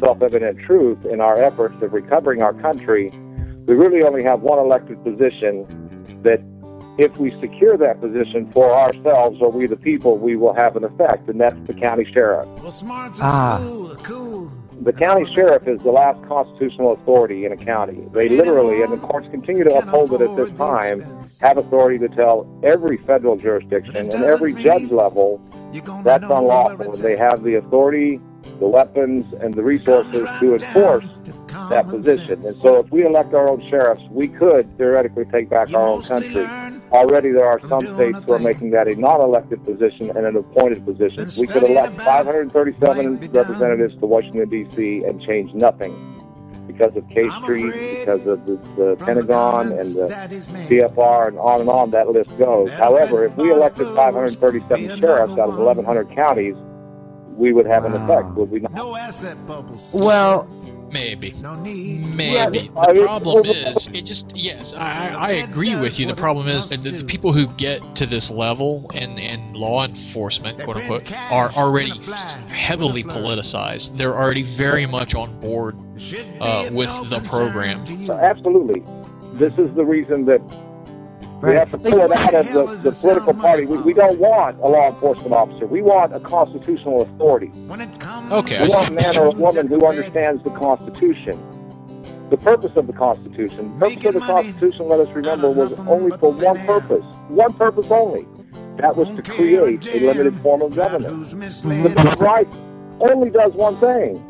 self-evident truth in our efforts of recovering our country, we really only have one elected position that if we secure that position for ourselves or we the people, we will have an effect, and that's the county sheriff. Well, smart's in school, cool. The county sheriff is the last constitutional authority in a county. They literally, and the courts continue to uphold it at this time, have authority to tell every federal jurisdiction and every judge level that's unlawful. And they have the authority, the weapons, and the resources to enforce that position. And so if we elect our own sheriffs, we could theoretically take back our own country. Already there are some states who are making that a non-elected position and an appointed position. We could elect 537 representatives to Washington, D.C. and change nothing because of K Street, because of the Pentagon and the CFR, and on that list goes. However, if we elected 537 sheriffs out of 1,100 counties, we would have an effect, would we not? No asset bubbles. Well, maybe. No need. Maybe. The problem is, it just, yes, I agree with you. The problem is the people who get to this level in law enforcement, quote unquote, are already heavily politicized. They're already very much on board with the program. Absolutely. This is the reason that we have to pull it out of the political party. We don't want a law enforcement officer. We want a constitutional authority. Okay, we want a man or a woman who understands the Constitution. The purpose of the Constitution, let us remember, was only for one purpose only. That was to create a limited form of government. The Bill of Rights only does one thing.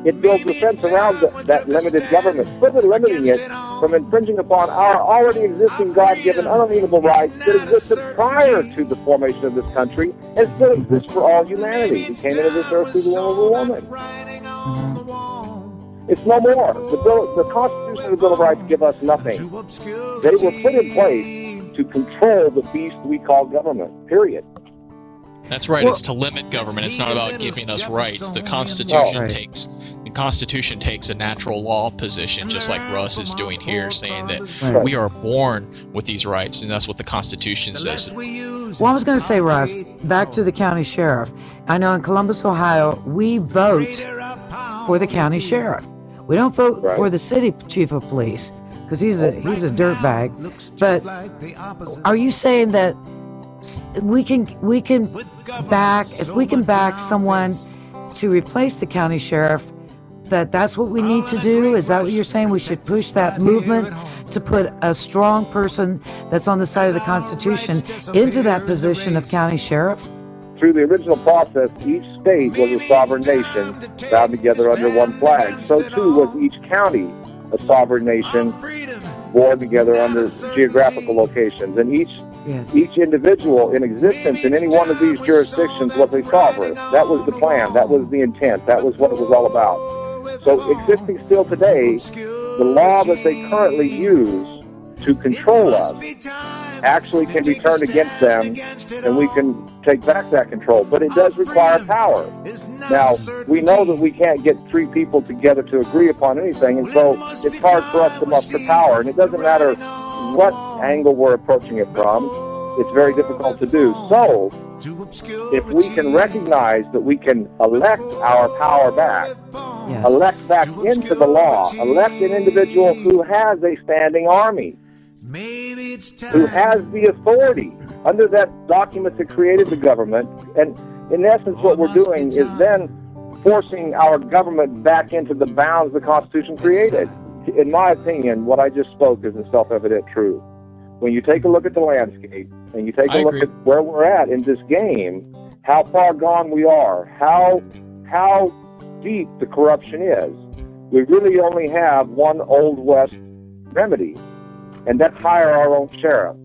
It builds a fence around that limited government, further limiting it from infringing upon our already existing God-given unalienable rights that existed prior to the formation of this country and still exist for all humanity. We came into this earth through the womb of a woman. It's no more. The Constitution and the Bill of Rights give us nothing. They were put in place to control the beast we call government, period. That's right. It's to limit government. It's not about giving us rights. The Constitution takes a natural law position, just like Russ is doing here, saying that we are born with these rights, and that's what the Constitution says. Well, I was going to say, Russ, back to the county sheriff. I know in Columbus, Ohio, we vote for the county sheriff. We don't vote for the city chief of police because he's a dirtbag. But are you saying that we can back someone to replace the county sheriff, that's what we need to do? Is that what you're saying? We should push that movement to put a strong person that's on the side of the Constitution into that position of county sheriff? Through the original process, each state was a sovereign nation bound together under one flag. So too was each county a sovereign nation born together under geographical locations. And each individual in existence in any one of these jurisdictions was a sovereign. That was the plan. That was the intent. That was what it was all about. So existing still today, the law that they currently use to control us actually can be turned against them, and we can take back that control. But it does require power. Now, we know that we can't get three people together to agree upon anything, and so it's hard for us to muster power. And it doesn't matter what angle we're approaching it from, it's very difficult to do. So, if we can recognize that we can elect our power back, elect back into the law, elect an individual who has a standing army, who has the authority under that document that created the government, and in essence what we're doing is then forcing our government back into the bounds the Constitution created. In my opinion, what I just spoke is a self-evident truth. When you take a look at the landscape and you take a look at where we're at in this game, how far gone we are, how deep the corruption is, we really only have one Old West remedy, and that's hire our own sheriff.